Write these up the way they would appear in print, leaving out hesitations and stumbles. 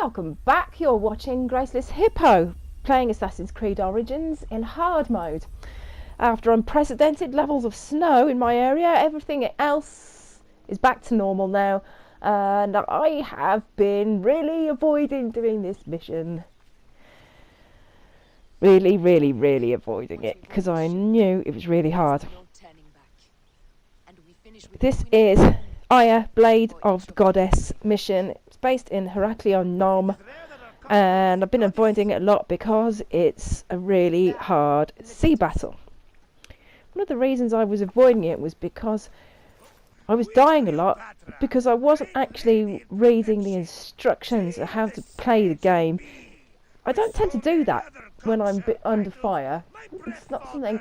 Welcome back, you're watching Graceless Hippo, playing Assassin's Creed Origins in hard mode. After unprecedented levels of snow in my area, everything else is back to normal now, and I have been really avoiding doing this mission. Really avoiding it, because I knew it was really hard. This is Aya, Blade of the Goddess mission. It's based in Heraklion Nom, and I've been avoiding it a lot because it's a really hard sea battle. One of the reasons I was avoiding it was because I was dying a lot because I wasn't actually reading the instructions of how to play the game. I don't tend to do that when I'm under fire. It's not something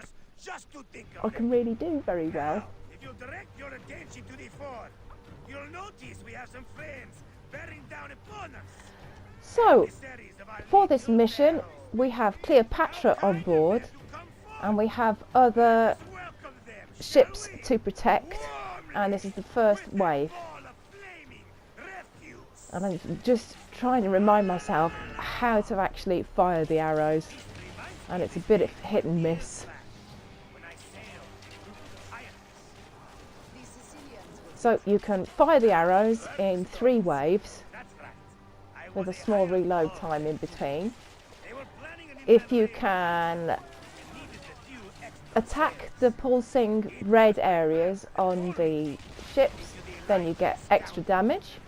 I can really do very well. If you direct your attention to the fort, you'll notice we have some friends bearing down upon us. So, for this mission, we have Cleopatra on board, and we have other ships to protect, and this is the first wave. And I'm just trying to remind myself how to actually fire the arrows, and it's a bit of hit and miss. So you can fire the arrows in 3 waves with a small reload time in between. If you can attack the pulsing red areas on the ships, then you get extra damage.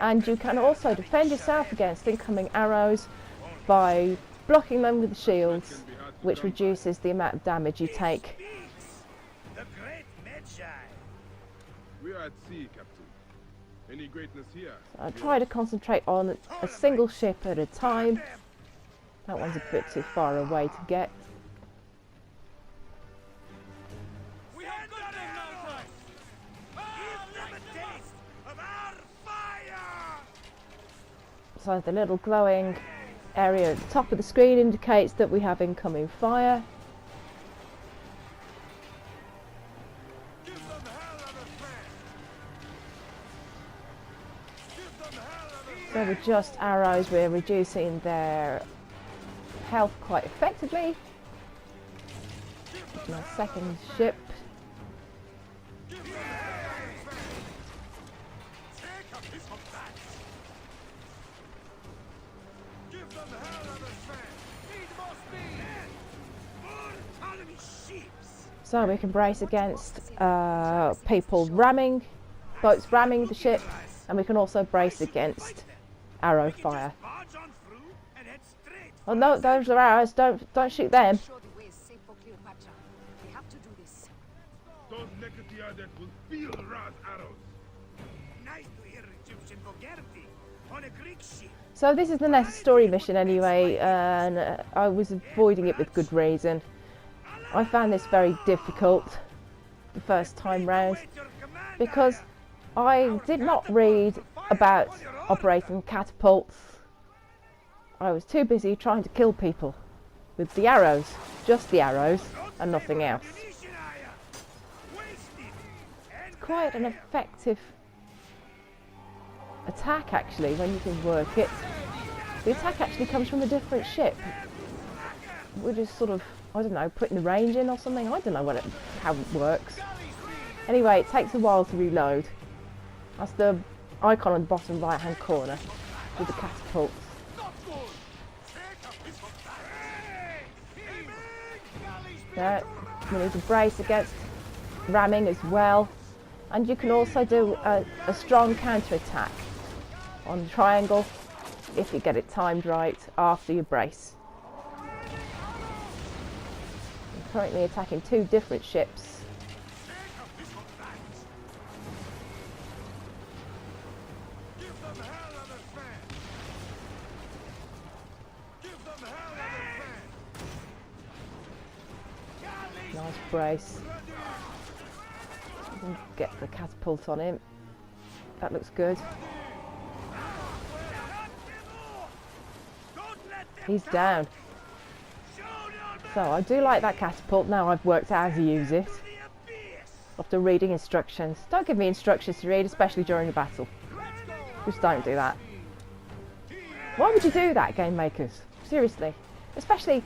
And you can also defend yourself against incoming arrows by blocking them with the shields, which reduces the amount of damage you take. We are at sea, Captain. Any greatness here? So I try to concentrate on a single ship at a time. That one's a bit too far away to get. So the little glowing area at the top of the screen indicates that we have incoming fire. So with just arrows we're reducing their health quite effectively. My second ship. So we can brace against people ramming, boats ramming the ship, and we can also brace against arrow fire. Oh no, those are arrows, don't shoot them. Those Nekatiades will feel Ra's arrows. Nice to hear Egyptian vulgarity on a Greek ship. So this is the next story mission anyway, and I was avoiding it with good reason. I found this very difficult the first time round because I did not read about operating catapults. I was too busy trying to kill people with the arrows, just the arrows and nothing else. It's quite an effective attack actually when you can work it. The attack actually comes from a different ship. We're just sort of, I don't know, putting the range in or something. I don't know how it works. Anyway, it takes a while to reload. That's the icon on the bottom right hand corner with the catapults. There, we need to brace against ramming as well. And you can also do a strong counter attack on the triangle if you get it timed right after you brace. I'm currently attacking 2 different ships. Nice brace. Get the catapult on him. That looks good. He's down. So I do like that catapult now I've worked out how to use it. After reading instructions. Don't give me instructions to read, especially during a battle. Just don't do that. Why would you do that, game makers? Seriously. Especially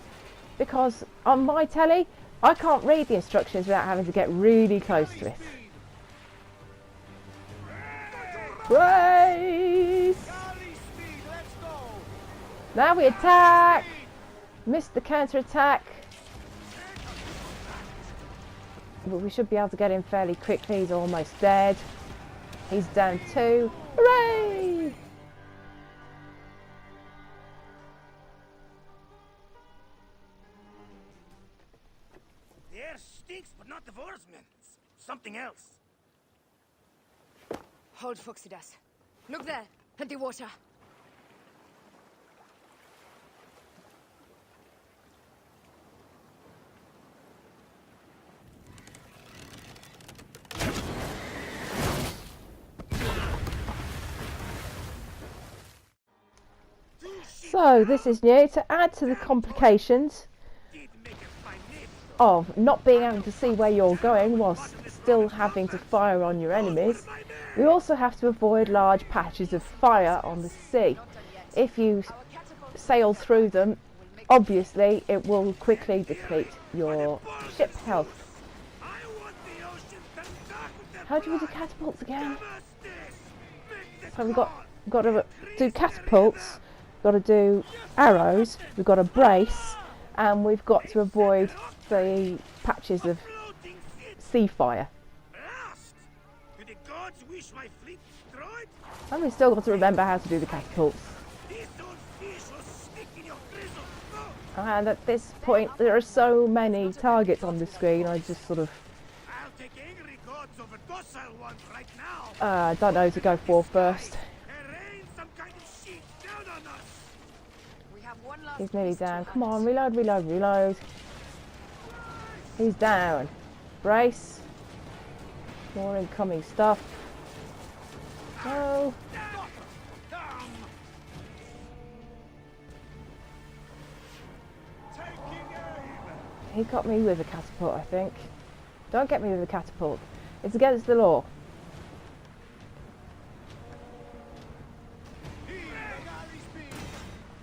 because on my telly, I can't read the instructions without having to get really close to it. Brace! Now we attack! Missed the counter attack. But we should be able to get him fairly quickly. He's almost dead. He's down 2. Hooray! The air stinks, but not the horsemen. It's something else. Hold Fuxidas. Look there, at the water. So this is new to add to the complications of not being able to see where you're going whilst still having to fire on your enemies. We also have to avoid large patches of fire on the sea. If you sail through them, obviously it will quickly deplete your ship health. How do we do catapults again? So we've got to do catapults, got to do arrows, we've got to brace, and we've got to avoid the patches of sea fire. And we've still got to remember how to do the catapults. And at this point there are so many targets on the screen, I just sort of don't know who to go for first. He's nearly down. Come on, reload, reload, reload. He's down. Brace. More incoming stuff. Oh. He got me with a catapult, I think. Don't get me with a catapult. It's against the law.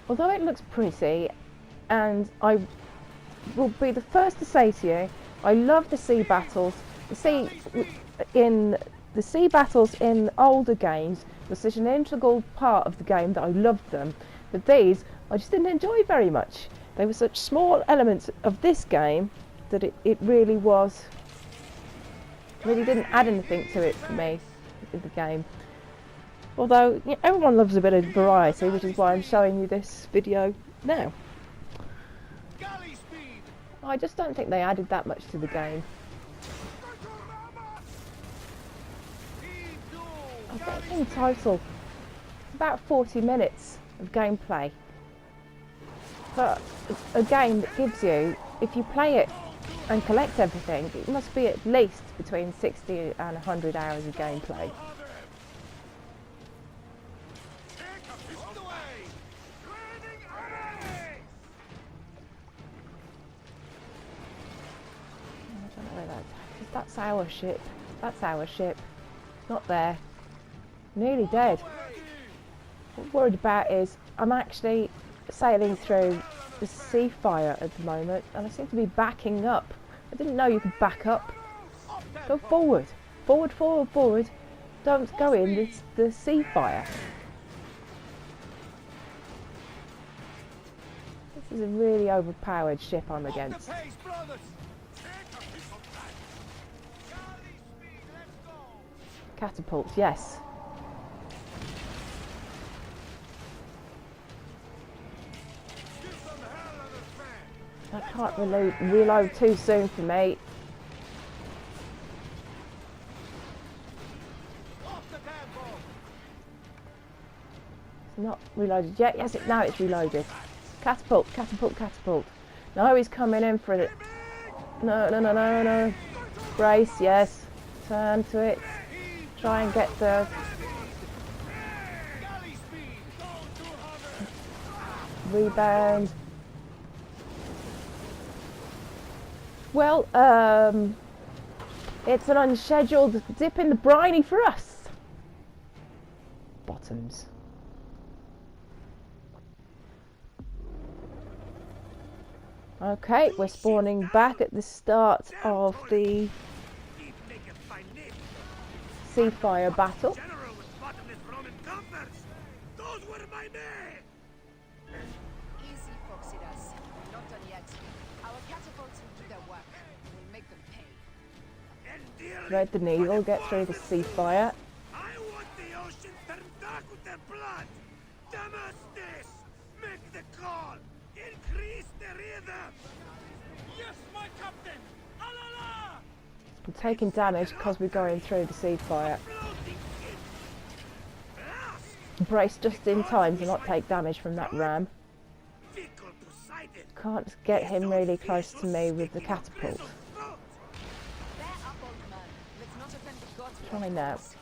Although it looks pretty, and I will be the first to say to you, I love the sea battles. The sea battles in older games was such an integral part of the game that I loved them. But these, I just didn't enjoy very much. They were such small elements of this game that it really didn't add anything to it for me in the game. Although you know, everyone loves a bit of variety, which is why I'm showing you this video now. I just don't think they added that much to the game. I think in total about 40 minutes of gameplay. But a game that gives you, if you play it and collect everything, it must be at least between 60 and 100 hours of gameplay. That's our ship. That's our ship. Not there. Nearly dead. What I'm worried about is I'm actually sailing through the sea fire at the moment and I seem to be backing up. I didn't know you could back up. Go forward. Forward, forward, forward. Don't go in the sea fire. This is a really overpowered ship I'm against. Catapults, yes. I can't reload too soon for me. It's not reloaded yet. Yes, now it's reloaded. Catapult, catapult, catapult. No, he's coming in for it. No, no, no, no, no. Brace, yes. Turn to it. Try and get the rebound. Well, it's an unscheduled dip in the briny for us. Bottoms. Okay, we're spawning back at the start of the Keep making fine name. sea fire battle. General with bottomless Roman comforts. Those were my men. Easy, Foxidas. We're not done yet. Our catapults will do their work. We'll make them pay. And dearly Thread the for needle, the get through the father's sea souls. fire. I want the ocean turned dark with their blood. Damascus, make the call. Increase the rhythm. Yes, my captain. Alala. We're taking damage because we're going through the sea fire. Floating ship. Blast. Brace just in time to not take damage from that ram. Fickle Poseidon. Can't get him really close to me with the catapult. Bear up, old man. Let's not offend the gods with Try our now. voice.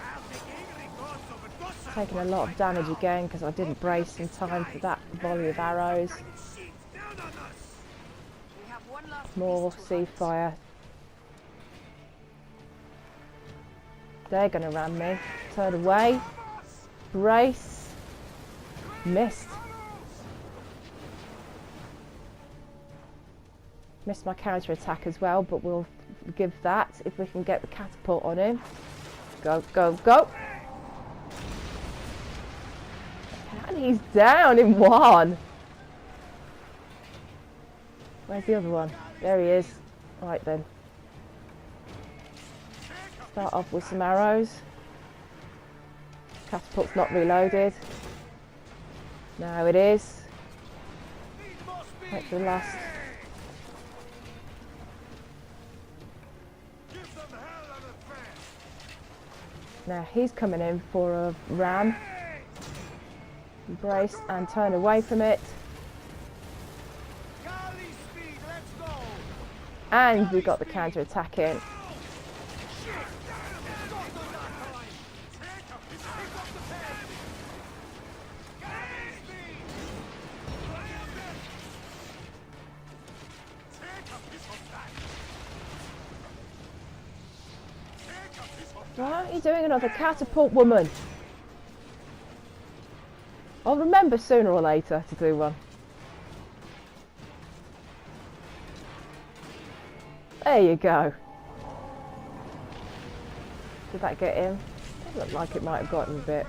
I'll take angry gods over docile Taking a ones lot of right damage now. again because I didn't brace in time for that volley of arrows. Sheets down on us. We have one last More beast to sea hunt. fire. They're gonna ram me. Turn away. Brace. Missed. Missed my counter attack as well, but we'll give that if we can get the catapult on him. Go, go, go. And he's down in one. Where's the other one? There he is. Right then. Start off with some arrows. Catapult's not reloaded. Now it is. Wait for the last. Give them hell on a fan. Now he's coming in for a ram. Brace and turn away from it. Galley speed, let's go. And we got the counter attack in. Why aren't you doing another catapult, woman? I'll remember sooner or later to do one. There you go. Did that get him? It looked like it might have got him a bit.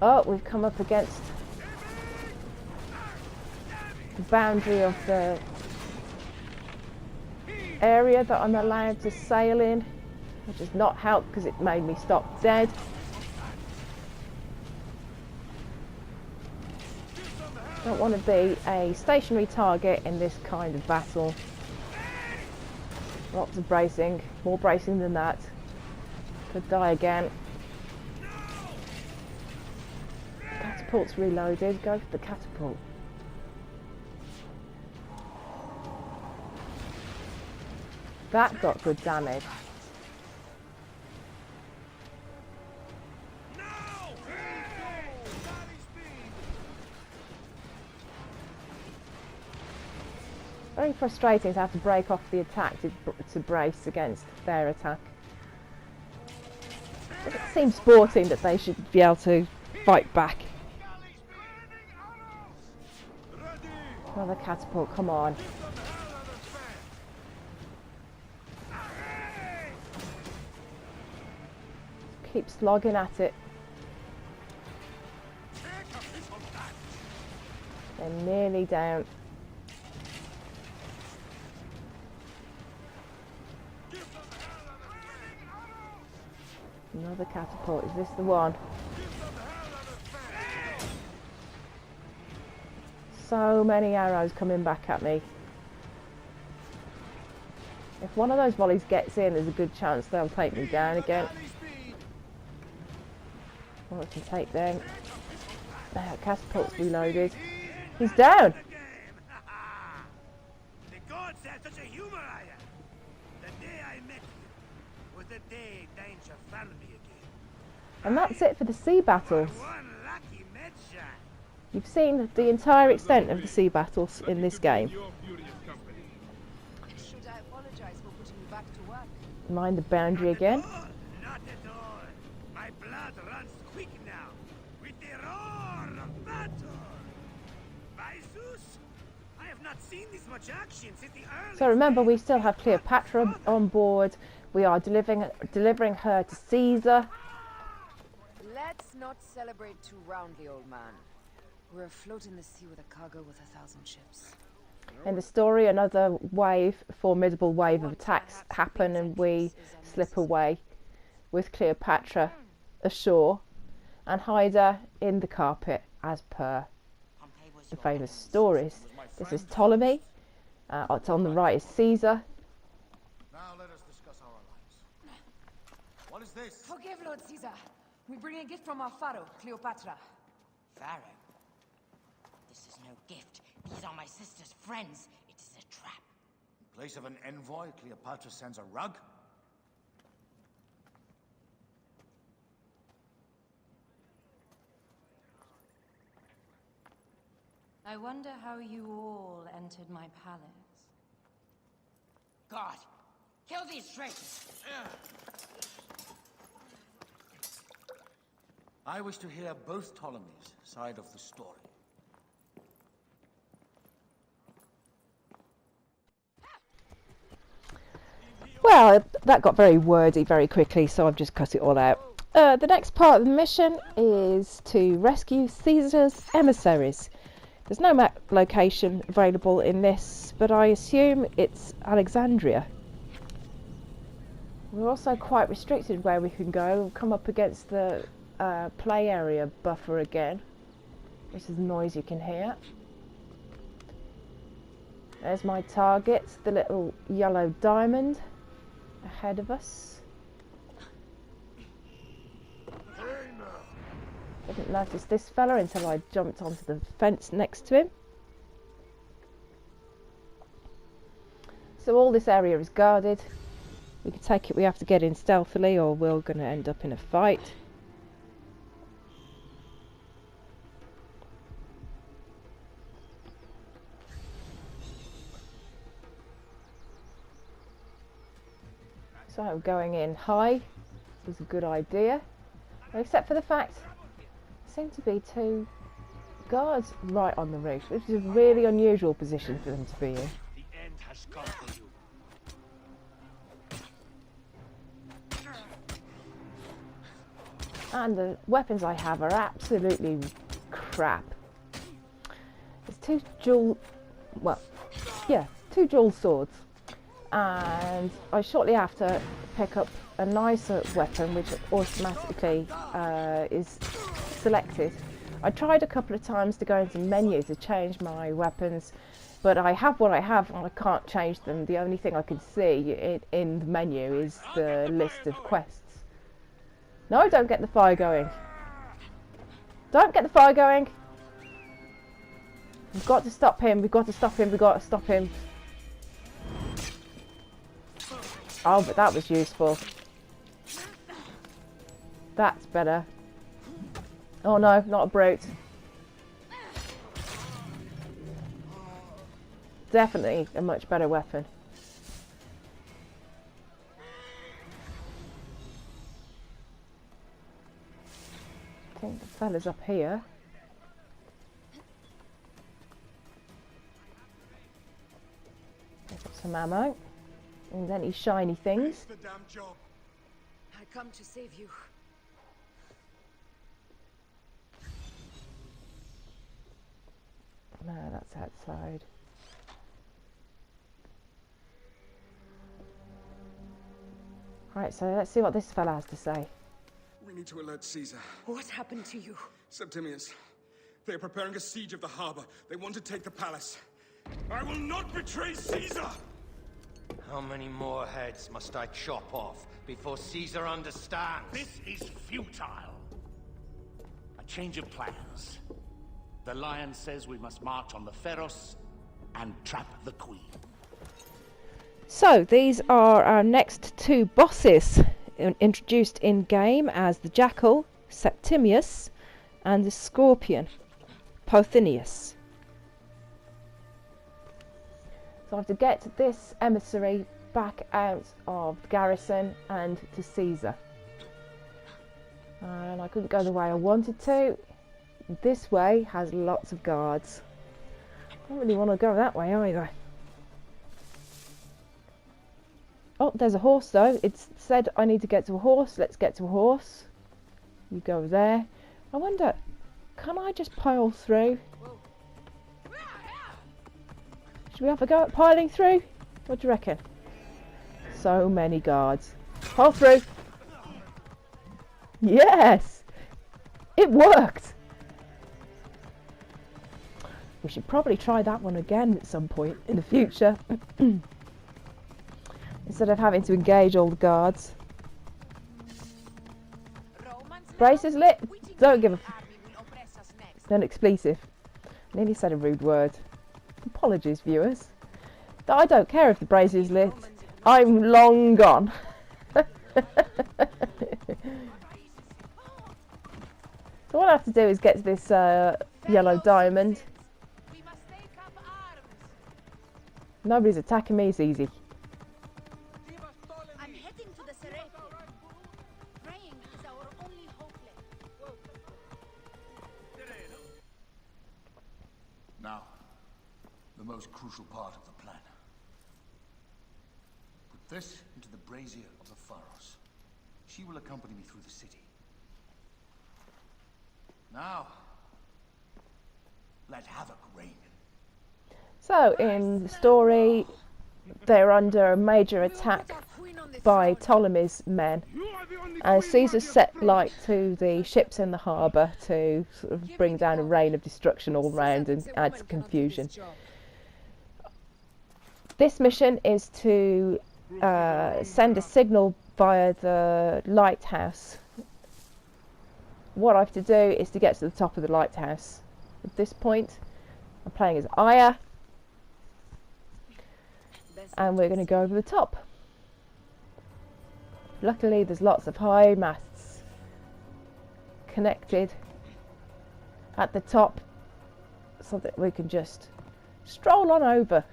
Oh, we've come up against the boundary of the area that I'm allowed to sail in, which has not helped because it made me stop dead. Don't want to be a stationary target in this kind of battle. Lots of bracing, more bracing than that. Could die again. Catapult's reloaded, go for the catapult. That got good damage. Very frustrating to have to break off the attack to brace against their attack. But it seems sporting that they should be able to fight back. Another catapult, come on. Keep slogging at it. They're nearly down. Another catapult. Is this the one? So many arrows coming back at me. If one of those volleys gets in, there's a good chance they'll take me down again. Well, I can take them. Catapult's reloaded. He's down! The gods had such a humor, I am. The day I met you was the day danger found me again. And that's it for the sea battles. One lucky medshot. You've seen the entire extent of the sea battles in this game. Your furious company. Should I apologize for putting you back to work? Mind the boundary again. Oh, not at all. My blood runs quick now. battle! By Zeus, I have not seen this much action since the early So remember, we days still of have Cleopatra Cleopatra. on board. We are delivering her to Caesar. Let's not celebrate too roundly, old man. We're afloat in the sea with a cargo with 1,000 ships. In the story, another formidable wave of attacks happen, and we slip away with Cleopatra ashore and hide her in the carpet, as per the famous stories. This is Ptolemy. It's on the right is Caesar. Now let us discuss our alliance. What is this? Forgive, Lord Caesar. We bring a gift from our pharaoh, Cleopatra. Pharaoh? This is no gift. These are my sister's friends. It is a trap. In place of an envoy, Cleopatra sends a rug? I wonder how you all entered my palace. God, kill these traitors! I wish to hear both Ptolemy's side of the story. Well, that got very wordy very quickly, so I've just cut it all out. The next part of the mission is to rescue Caesar's emissaries. There's no map location available in this, but I assume it's Alexandria. We're also quite restricted where we can go. We'll come up against the play area buffer again. This is the noise you can hear. There's my target, the little yellow diamond ahead of us. Didn't notice this fella until I jumped onto the fence next to him. So all this area is guarded. We can take it, we have to get in stealthily or we're going to end up in a fight. So going in high was a good idea, except for the fact there seem to be two guards right on the roof, which is a really unusual position for them to be in. The end has come for you. And the weapons I have are absolutely crap. There's two dual swords, and I shortly after pick up a nicer weapon which automatically is selected. I tried a couple of times to go into menu to change my weapons, but I have what I have and I can't change them. The only thing I can see in the menu is the list of quests. No, don't get the fire going. Don't get the fire going. We've got to stop him. We've got to stop him. We've got to stop him. Oh, but that was useful. That's better. Oh no, not a brute. Definitely a much better weapon. I think the fella's up here. Pick up some ammo. And any shiny things. The damn job. I come to save you. No, that's outside. Right, so let's see what this fella has to say. We need to alert Caesar. What happened to you? Septimius. They are preparing a siege of the harbor. They want to take the palace. I will not betray Caesar! How many more heads must I chop off before Caesar understands? This is futile. A change of plans. The lion says we must march on the Pharos and trap the queen. So these are our next two bosses introduced in game as the Jackal, Septimius, and the Scorpion, Pothinius. So I have to get this emissary back out of the garrison and to Caesar. And I couldn't go the way I wanted to This way has lots of guards. I don't really want to go that way either. Oh, there's a horse though. It said I need to get to a horse. Let's get to a horse. You go there. I wonder, can I just pile through? Should we have a go at piling through? What do you reckon? So many guards. Pile through. Yes! It worked! We should probably try that one again at some point in the future. Instead of having to engage all the guards. Braces lit! Don't give a an expletive. Nearly said a rude word. Apologies, viewers. I don't care if the brace is lit. I'm long gone. So what I have to do is get to this yellow diamond. Nobody's attacking me, it's easy. I'm heading to the Serapis. Praying is our only hope left. Now, the most crucial part of the plan. Put this into the brazier of the Pharos. She will accompany me through the city. Now, let havoc reign. So, in the story, they're under a major attack by Ptolemy's men. Caesar set light to the ships in the harbour to sort of bring down a rain of destruction all round and add confusion. This mission is to send a signal via the lighthouse. What I have to do is to get to the top of the lighthouse. At this point, I'm playing as Aya, and we're going to go over the top. Luckily, there's lots of high masts connected at the top so that we can just stroll on over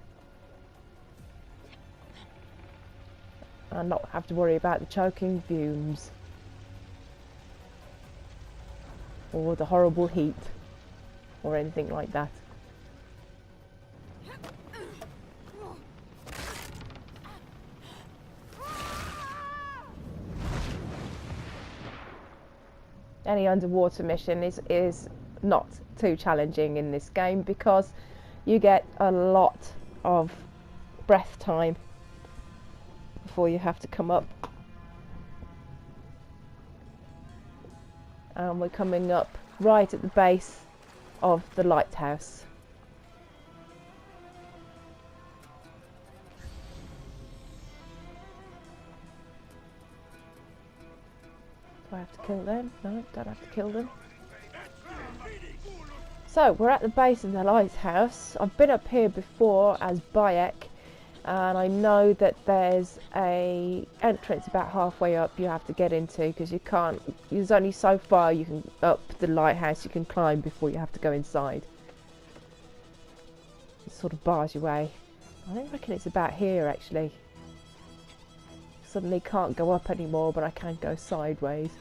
and not have to worry about the choking fumes or the horrible heat or anything like that. Any underwater mission is not too challenging in this game because you get a lot of breath time before you have to come up. And we're coming up right at the base of the lighthouse. Do I have to kill them? No, don't have to kill them. So we're at the base of the lighthouse. I've been up here before as Bayek, and I know that there's a entrance about halfway up you have to get into because you can't. There's only so far you can up the lighthouse you can climb before you have to go inside. It sort of bars your way. I don't reckon it's about here actually. Suddenly can't go up anymore, but I can go sideways.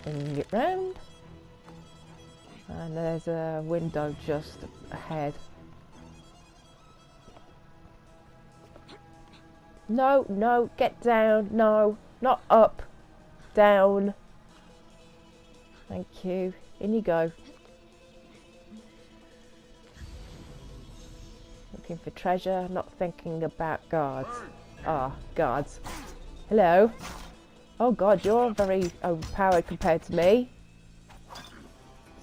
Swing it round. And there's a window just ahead. No, no, get down. No, not up. Down. Thank you. In you go. Looking for treasure, not thinking about guards. Ah, guards. Hello. Oh god, you're very overpowered compared to me.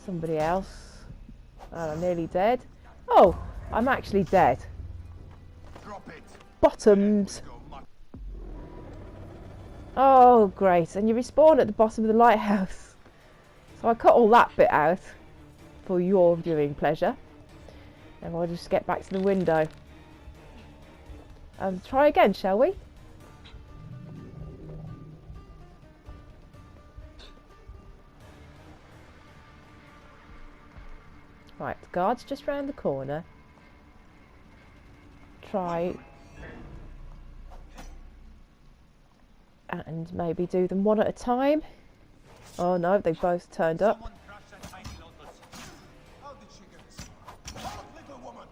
Somebody else. Oh, I'm nearly dead. Oh, I'm actually dead. Bottoms. Oh, great. And you respawn at the bottom of the lighthouse. So I cut all that bit out for your viewing pleasure. And we'll just get back to the window. Try again, shall we? Right, the guard's just round the corner. Try and maybe do them one at a time. Oh no, they both turned up. How did she get this far? Help, little woman!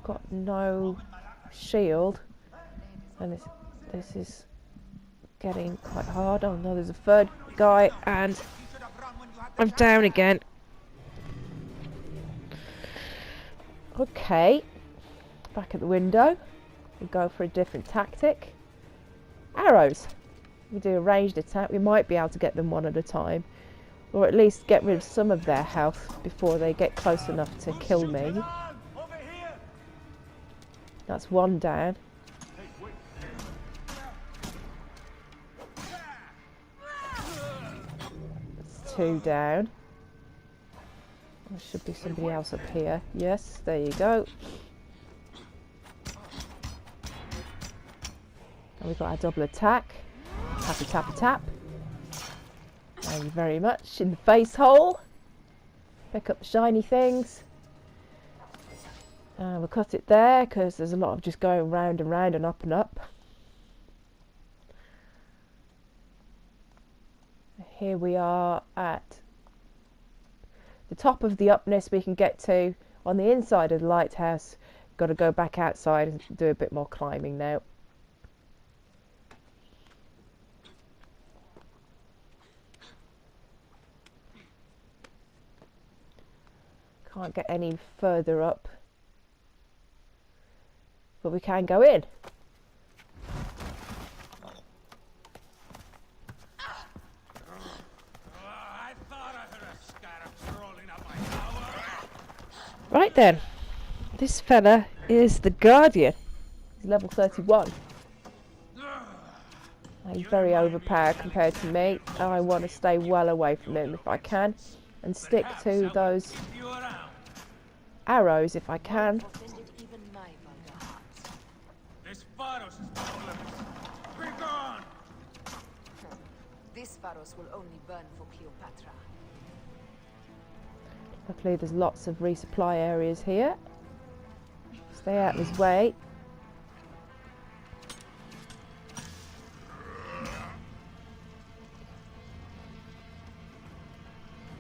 Got no shield, and this is getting quite hard. Oh no, there's a third guy, and I'm down again. Okay, back at the window. We go for a different tactic. Arrows. We do a ranged attack. We might be able to get them one at a time, or at least get rid of some of their health before they get close enough to kill me. That's one down. That's two down. There should be somebody else up here. Yes, there you go. And we've got our double attack. Tappy tappy tap. Thank you very much. In the face hole. Pick up the shiny things. We'll cut it there because there's a lot of just going round and round and up and up. Here we are at the top of the upness we can get to on the inside of the lighthouse. Got to go back outside and do a bit more climbing now. Can't get any further up, but we can go in. Right then, this fella is the Guardian. He's level 31. He's very overpowered compared to me. I want to stay well away from him if I can, and stick to those arrows if I can. This Pharos is no limits. Be gone! This Pharos will only burn for Cleopatra. Luckily there's lots of resupply areas here. Stay out of his way.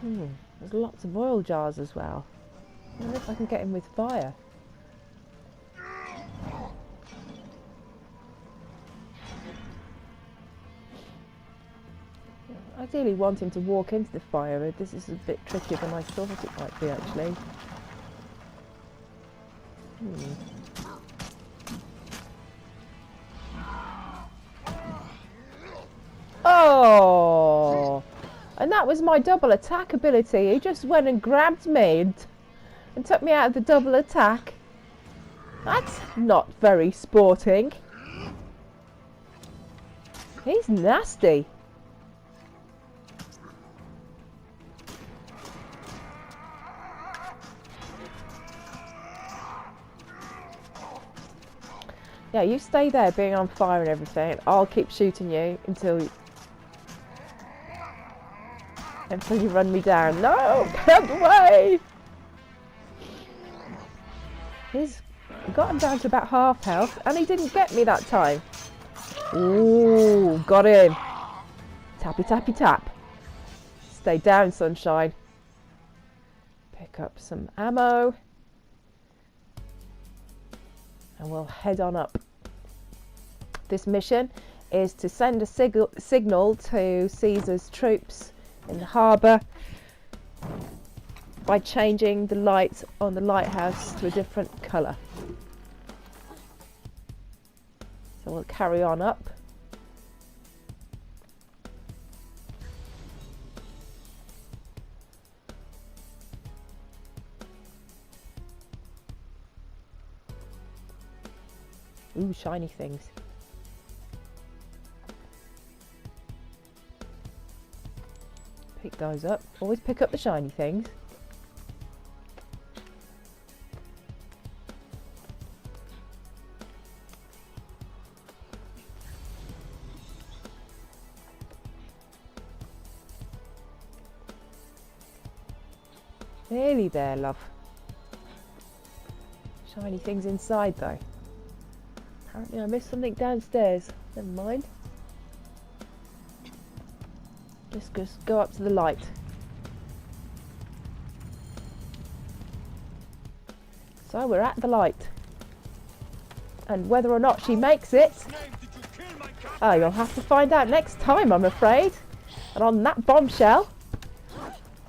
There's lots of oil jars as well. I wonder if I can get him with fire. Ideally want him to walk into the fire, but this is a bit trickier than I thought it might be actually. Oh! And that was my double attack ability. He just went and grabbed me and took me out of the double attack. That's not very sporting. He's nasty. Yeah, you stay there being on fire and everything. I'll keep shooting you until you run me down. No! Get away! He's got him down to about half health, and he didn't get me that time. Ooh, got him. Tappy tappy tap. Stay down, sunshine. Pick up some ammo. And we'll head on up. This mission is to send a signal to Caesar's troops in the harbour by changing the light on the lighthouse to a different colour. So we'll carry on up. Ooh, shiny things. Pick those up. Always pick up the shiny things. Nearly there, love. Shiny things inside though. Apparently I missed something downstairs. Never mind. Let's just go up to the light. So we're at the light. And whether or not she makes it, oh, you'll have to find out next time, I'm afraid. And on that bombshell,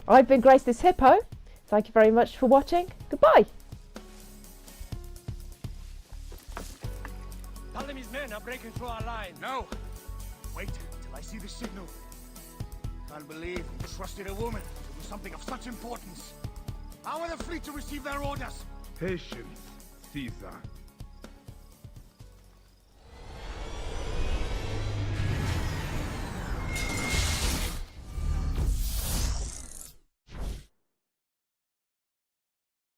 I've been Graceless Hippo. Thank you very much for watching. Goodbye. Ptolemy's men are breaking through our line. No! Wait till I see the signal. Can't believe you trusted a woman to do something of such importance. How are the fleet to receive their orders? Patience, Caesar.